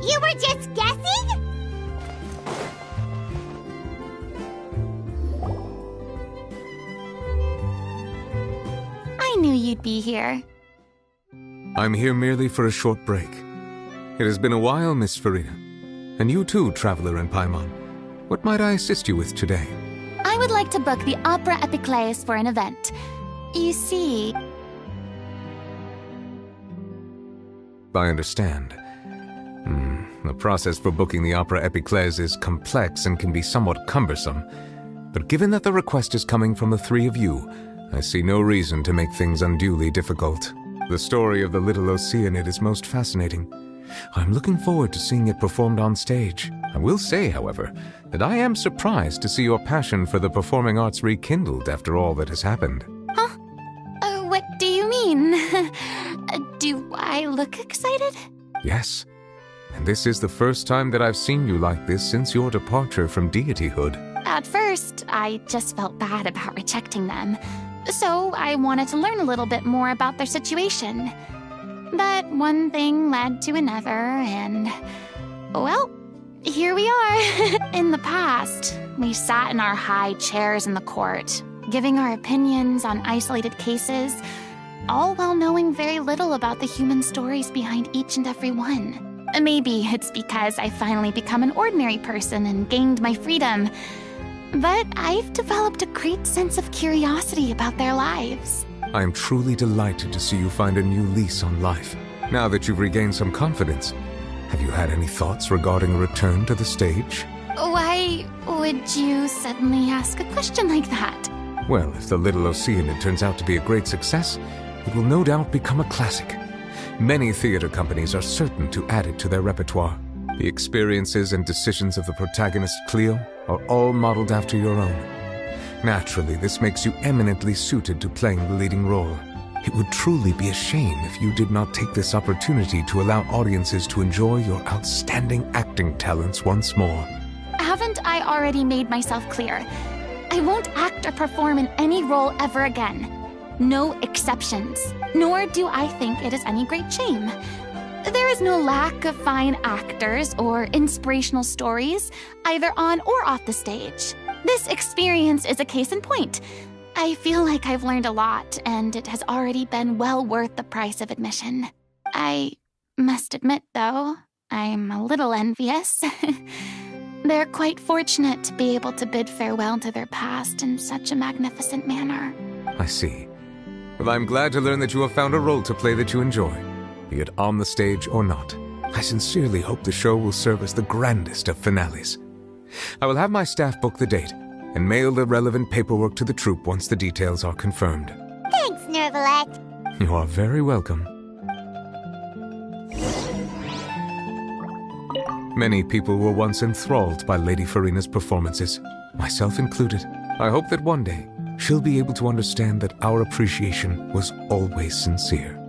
You were just guessing? I knew you'd be here. I'm here merely for a short break. It has been a while, Miss Furina. And you too, Traveler in Paimon. What might I assist you with today? I would like to book the Opera Epiclese for an event. You see... I understand. The process for booking the Opera Epiclese is complex and can be somewhat cumbersome. But given that the request is coming from the three of you, I see no reason to make things unduly difficult. The story of the little Oceanid is most fascinating. I'm looking forward to seeing it performed on stage. I will say, however, that I am surprised to see your passion for the performing arts rekindled after all that has happened. Huh? What do you mean? Do I look excited? Yes. And this is the first time that I've seen you like this since your departure from deityhood. At first, I just felt bad about rejecting them. So I wanted to learn a little bit more about their situation. But one thing led to another, and... well, here we are. In the past, we sat in our high chairs in the court, giving our opinions on isolated cases, all while knowing very little about the human stories behind each and every one. Maybe it's because I finally become an ordinary person and gained my freedom, but I've developed a great sense of curiosity about their lives. I am truly delighted to see you find a new lease on life. Now that you've regained some confidence, have you had any thoughts regarding a return to the stage? Why would you suddenly ask a question like that? Well, if the Little Oceanid turns out to be a great success, it will no doubt become a classic. Many theater companies are certain to add it to their repertoire. The experiences and decisions of the protagonist, Cleo, are all modeled after your own. Naturally, this makes you eminently suited to playing the leading role. It would truly be a shame if you did not take this opportunity to allow audiences to enjoy your outstanding acting talents once more. Haven't I already made myself clear? I won't act or perform in any role ever again. No exceptions. Nor do I think it is any great shame. There is no lack of fine actors or inspirational stories, either on or off the stage. This experience is a case in point. I feel like I've learned a lot, and it has already been well worth the price of admission. I must admit, though, I'm a little envious. They're quite fortunate to be able to bid farewell to their past in such a magnificent manner. I see. Well, I'm glad to learn that you have found a role to play that you enjoy, be it on the stage or not. I sincerely hope the show will serve as the grandest of finales. I will have my staff book the date and mail the relevant paperwork to the troupe once the details are confirmed. Thanks, Nervalette. You are very welcome. Many people were once enthralled by Lady Furina's performances, myself included. I hope that one day she'll be able to understand that our appreciation was always sincere.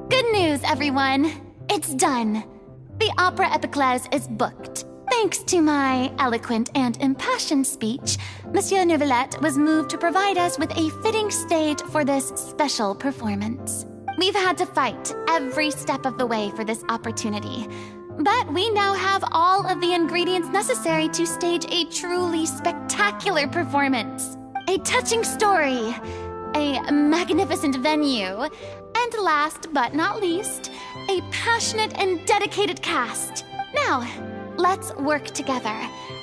Good news, everyone! It's done. The Opera Epiclese is booked. Thanks to my eloquent and impassioned speech, Monsieur Nervalette was moved to provide us with a fitting stage for this special performance. We've had to fight every step of the way for this opportunity, but we now have all of the ingredients necessary to stage a truly spectacular performance. A touching story, a magnificent venue, and last but not least, a passionate and dedicated cast. Now, let's work together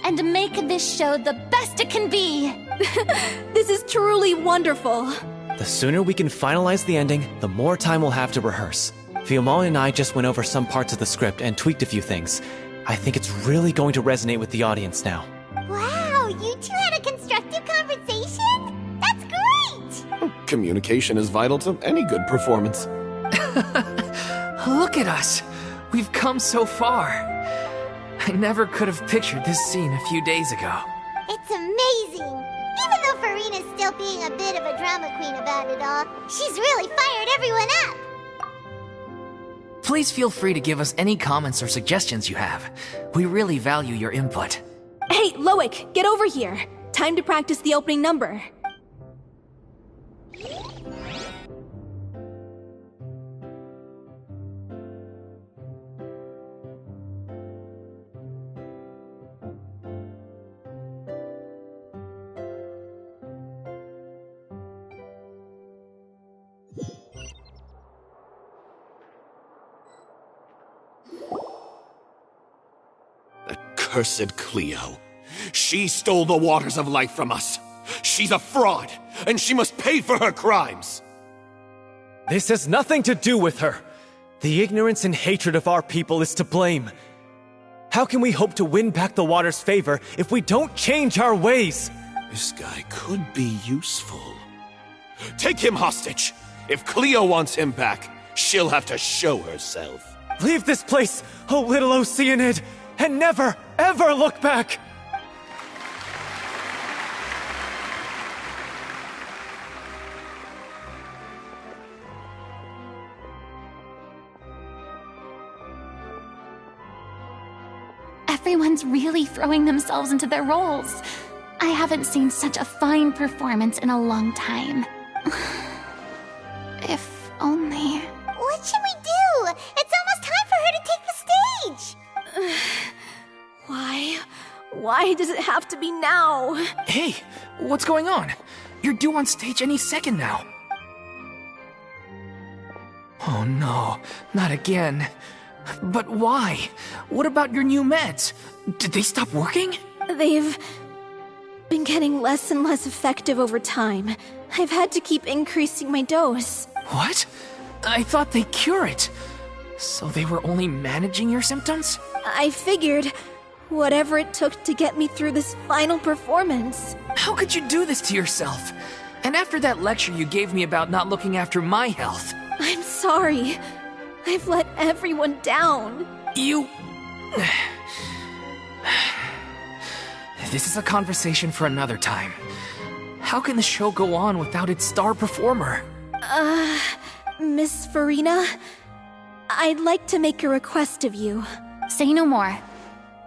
and make this show the best it can be. This is truly wonderful. The sooner we can finalize the ending, the more time we'll have to rehearse. Fiamma and I just went over some parts of the script and tweaked a few things. I think it's really going to resonate with the audience now. Wow, you two had a constructive conversation? That's great! Communication is vital to any good performance. Look at us! We've come so far. I never could have pictured this scene a few days ago. It's amazing! Even though Furina's still being a bit of a drama queen about it all, she's really fired everyone up! Please feel free to give us any comments or suggestions you have. We really value your input. Hey, Loic, get over here. Time to practice the opening number. Cursed Cleo. She stole the waters of life from us. She's a fraud, and she must pay for her crimes. This has nothing to do with her. The ignorance and hatred of our people is to blame. How can we hope to win back the water's favor if we don't change our ways? This guy could be useful. Take him hostage. If Cleo wants him back, she'll have to show herself. Leave this place, O little Oceanid, and never, ever look back! Everyone's really throwing themselves into their roles. I haven't seen such a fine performance in a long time. If only... What should we do? It's almost time for her to take the stage! Why does it have to be now? Hey, what's going on? You're due on stage any second now. Oh no, not again. But why? What about your new meds? Did they stop working? They've been getting less and less effective over time. I've had to keep increasing my dose. What? I thought they cure it. So they were only managing your symptoms? I figured whatever it took to get me through this final performance. How could you do this to yourself? And after that lecture you gave me about not looking after my health. I'm sorry. I've let everyone down. You... This is a conversation for another time. How can the show go on without its star performer? Miss Furina, I'd like to make a request of you. Say no more.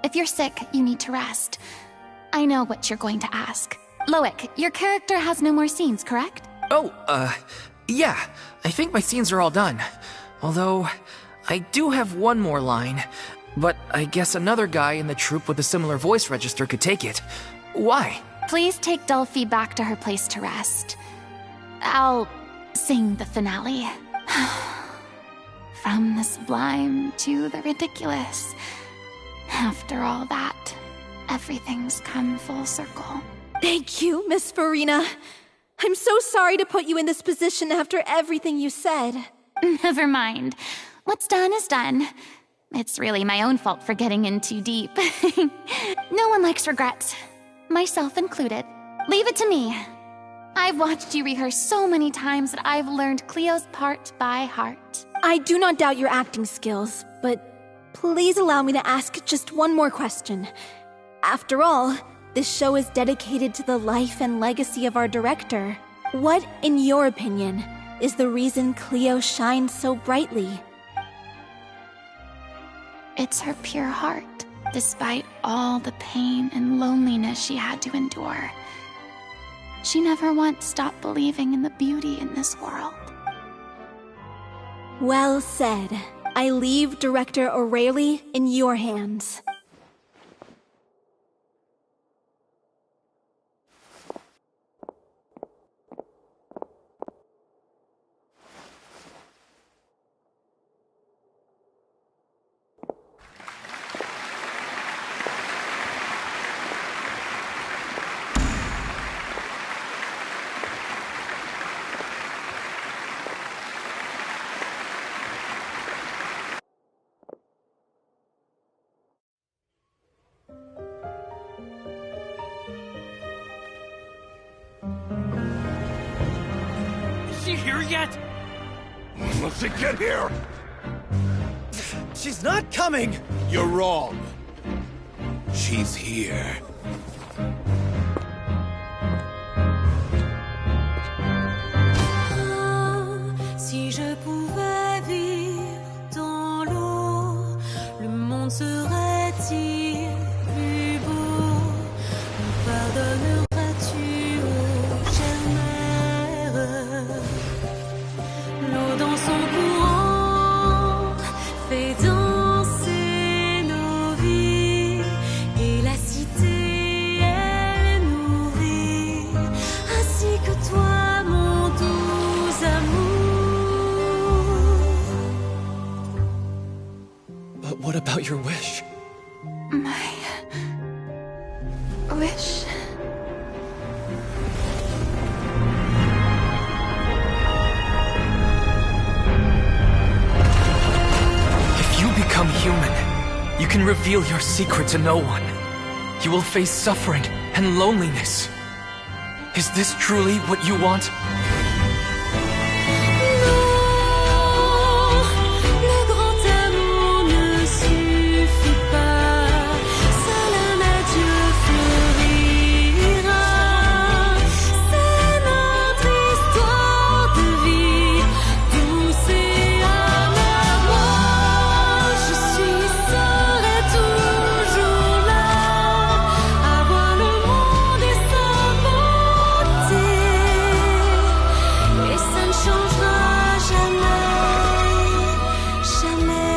If you're sick, you need to rest. I know what you're going to ask. Loic, your character has no more scenes, correct? Oh, yeah. I think my scenes are all done. Although, I do have one more line. But I guess another guy in the troupe with a similar voice register could take it. Why? Please take Delphi back to her place to rest. I'll sing the finale. From the sublime to the ridiculous. After all that, everything's come full circle. Thank you, Miss Furina. I'm so sorry to put you in this position after everything you said. Never mind. What's done is done. It's really my own fault for getting in too deep. No one likes regrets, myself included. Leave it to me. I've watched you rehearse so many times that I've learned Cleo's part by heart. I do not doubt your acting skills, but please allow me to ask just one more question. After all, this show is dedicated to the life and legacy of our director. What, in your opinion, is the reason Cleo shines so brightly? It's her pure heart, despite all the pain and loneliness she had to endure. She never once stopped believing in the beauty in this world. Well said. I leave Director O'Reilly in your hands. she here yet? Let's get here! She's not coming! You're wrong. She's here. Si je pouvais vivre dans l'eau, le monde serait-il plus beau? Me pardonneras-tu, ô chère mère? L'eau dans son courant fait danser nos vies, et la cité elle nourrit, ainsi que toi, mon doux amour. But what about your wish? My wish. If you become human, you can reveal your secret to no one. You will face suffering and loneliness. Is this truly what you want? Le grand amour ne suffit pas, seul un adieu fleurira. C'est notre histoire de vie, douce et amère. Moi, je serai toujours là, à voir le monde et sa beauté, et ça ne changera jamais, jamais.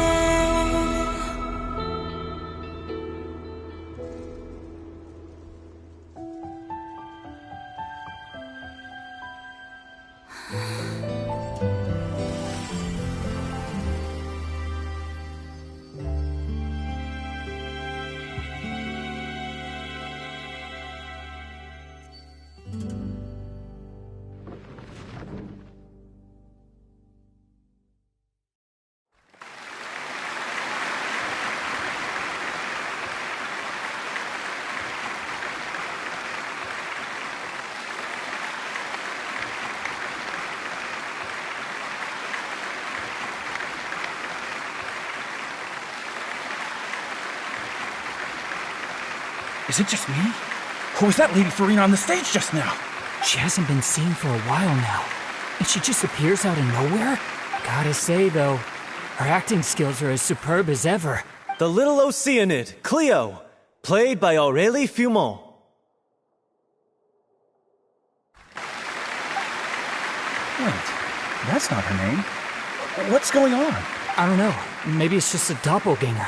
Is it just me? Or was that Lady Furina on the stage just now? She hasn't been seen for a while now, and she just appears out of nowhere? Gotta say, though, her acting skills are as superb as ever. The little Oceanid, Cleo, played by Aurélie Fumont. Wait, that's not her name. What's going on? I don't know, maybe it's just a doppelganger.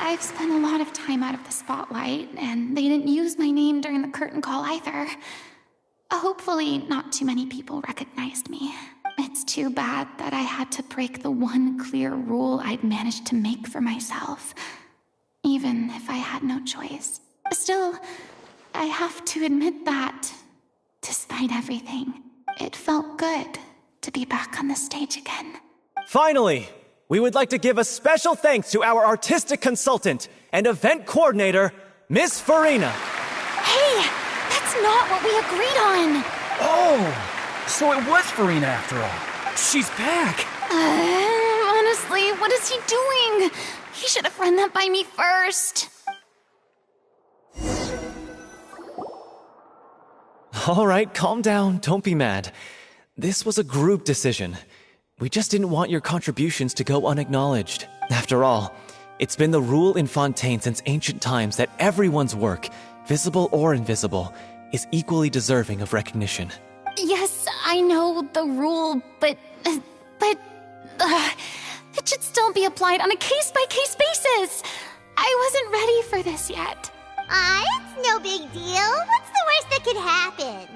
I've spent a lot of time out of the spotlight, and they didn't use my name during the curtain call either. Hopefully, not too many people recognized me. It's too bad that I had to break the one clear rule I'd managed to make for myself, even if I had no choice. Still, I have to admit that, despite everything, it felt good to be back on the stage again. Finally, we would like to give a special thanks to our artistic consultant and event coordinator, Miss Furina. Hey, that's not what we agreed on! Oh, so it was Furina after all. She's back. Honestly, what is he doing? He should have run that by me first. All right, calm down, don't be mad. This was a group decision. We just didn't want your contributions to go unacknowledged. After all, it's been the rule in Fontaine since ancient times that everyone's work, visible or invisible, is equally deserving of recognition. Yes, I know the rule, but it should still be applied on a case-by-case basis. I wasn't ready for this yet. It's no big deal. What's the worst that could happen?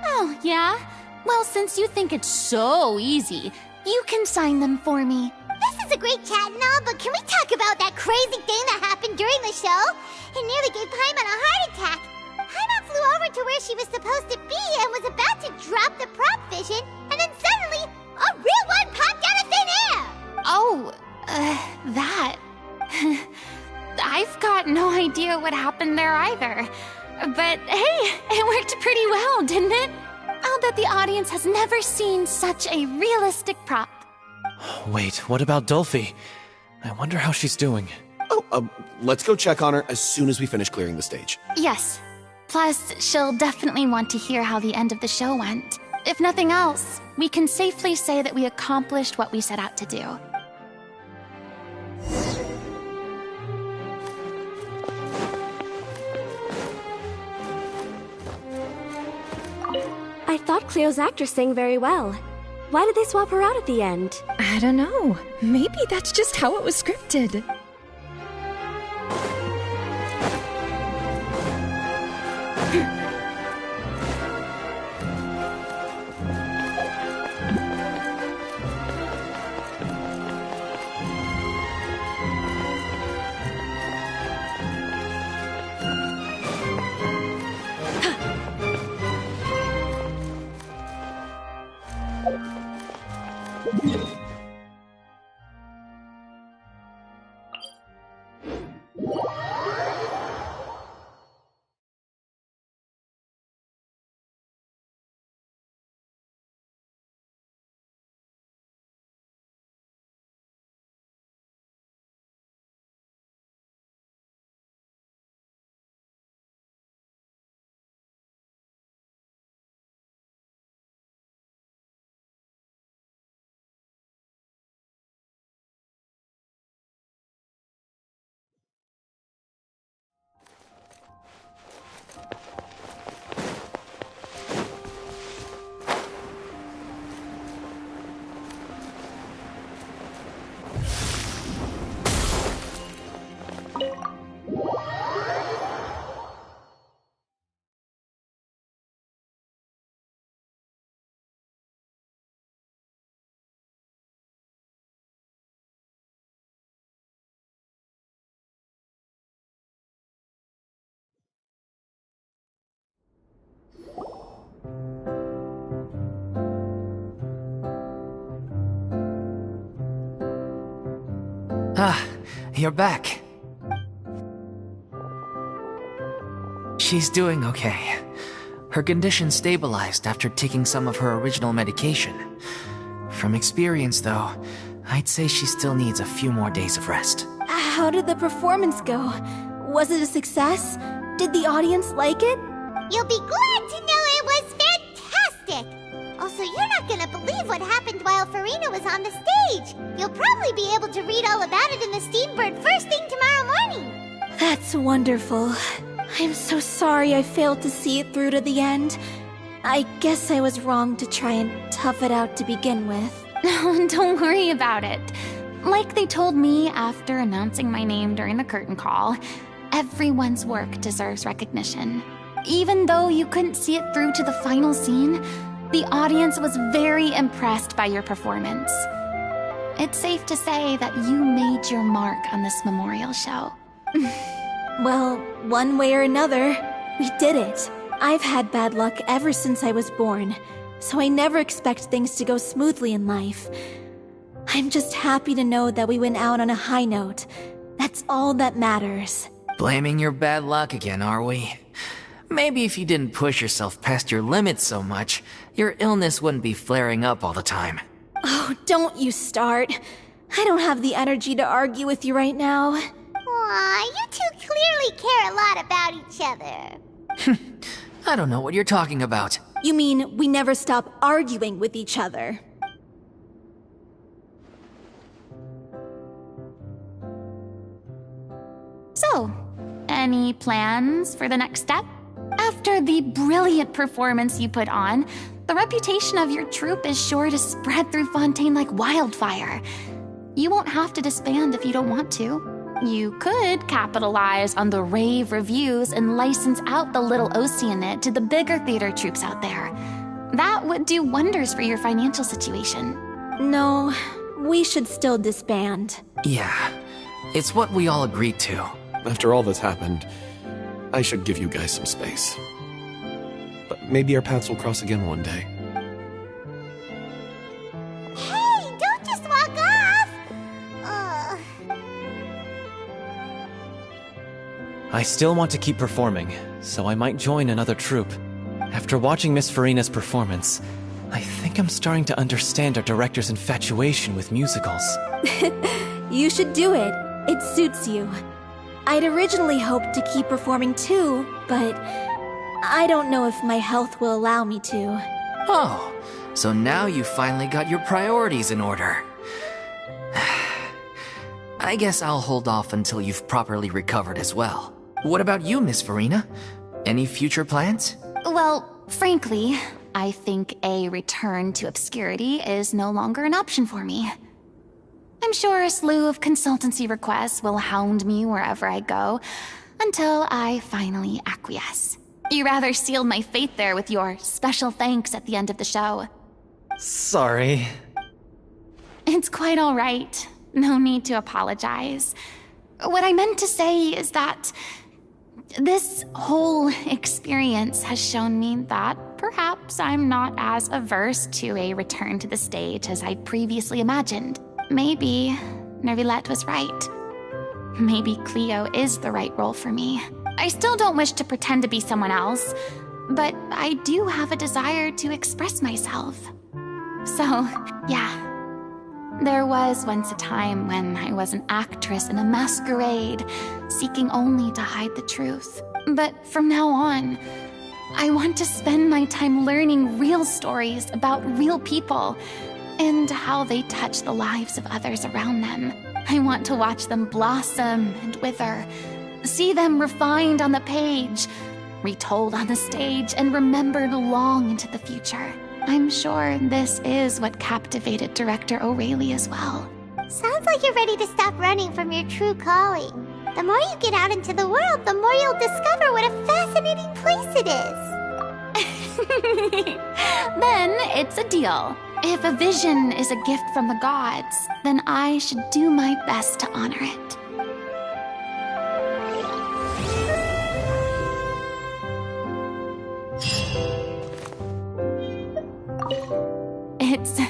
Oh, yeah? Well, since you think it's so easy, you can sign them for me. This is a great chat and all, but can we talk about that crazy thing that happened during the show? It nearly gave Paimon a heart attack. Paimon flew over to where she was supposed to be and was about to drop the prop vision, and then suddenly, a real one popped out of thin air! Oh, that. I've got no idea what happened there either. But hey, it worked pretty well, didn't it? Although that the audience has never seen such a realistic prop. Wait, what about Dolphy? I wonder how she's doing. Oh, let's go check on her as soon as we finish clearing the stage. Yes. Plus, she'll definitely want to hear how the end of the show went. If nothing else, we can safely say that we accomplished what we set out to do. I thought Cleo's actress sang very well. Why did they swap her out at the end? I don't know. Maybe that's just how it was scripted. Ah, you're back. She's doing okay. Her condition stabilized after taking some of her original medication. From experience, though, I'd say she still needs a few more days of rest. How did the performance go? Was it a success? Did the audience like it? You'll be glad to know it was fantastic! Also, you're not gonna believe what happened while Furina was on the stage. You'll probably be able to read all about it in the Steambird first thing tomorrow morning. That's wonderful. I'm so sorry I failed to see it through to the end. I guess I was wrong to try and tough it out to begin with. Don't worry about it. Like they told me after announcing my name during the curtain call, everyone's work deserves recognition. Even though you couldn't see it through to the final scene, the audience was very impressed by your performance. It's safe to say that you made your mark on this memorial show. Well, one way or another, we did it. I've had bad luck ever since I was born, so I never expect things to go smoothly in life. I'm just happy to know that we went out on a high note. That's all that matters. Blaming your bad luck again, are we? Maybe if you didn't push yourself past your limits so much, your illness wouldn't be flaring up all the time. Oh, don't you start. I don't have the energy to argue with you right now. Aw, you two clearly care a lot about each other. I don't know what you're talking about. You mean we never stop arguing with each other? So, any plans for the next step? After the brilliant performance you put on, the reputation of your troupe is sure to spread through Fontaine like wildfire. You won't have to disband if you don't want to. You could capitalize on the rave reviews and license out the little Oceanid to the bigger theater troupes out there. That would do wonders for your financial situation. No, we should still disband. Yeah, it's what we all agreed to. After all that's happened, I should give you guys some space. But maybe our paths will cross again one day. Hey, don't just walk off! I still want to keep performing, so I might join another troupe. After watching Miss Furina's performance, I think I'm starting to understand our director's infatuation with musicals. You should do it. It suits you. I'd originally hoped to keep performing too, but I don't know if my health will allow me to. Oh, so now you finally got your priorities in order. I guess I'll hold off until you've properly recovered as well. What about you, Miss Furina? Any future plans? Well, frankly, I think a return to obscurity is no longer an option for me. I'm sure a slew of consultancy requests will hound me wherever I go, until I finally acquiesce. You rather sealed my fate there with your special thanks at the end of the show. Sorry. It's quite all right. No need to apologize. What I meant to say is that this whole experience has shown me that perhaps I'm not as averse to a return to the stage as I'd previously imagined. Maybe Nervilette was right. Maybe Cleo is the right role for me. I still don't wish to pretend to be someone else, but I do have a desire to express myself. So, yeah. There was once a time when I was an actress in a masquerade, seeking only to hide the truth. But from now on, I want to spend my time learning real stories about real people and how they touch the lives of others around them. I want to watch them blossom and wither, see them refined on the page, retold on the stage, and remembered long into the future. I'm sure this is what captivated director O'Reilly as well. Sounds like you're ready to stop running from your true calling. The more you get out into the world, the more you'll discover what a fascinating place it is. Then it's a deal. If a vision is a gift from the gods, then I should do my best to honor it. It's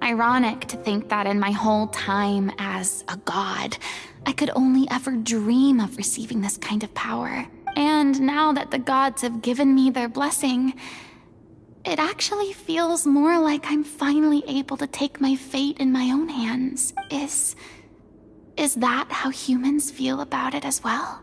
ironic to think that in my whole time as a god, I could only ever dream of receiving this kind of power. And now that the gods have given me their blessing, it actually feels more like I'm finally able to take my fate in my own hands. Is that how humans feel about it as well?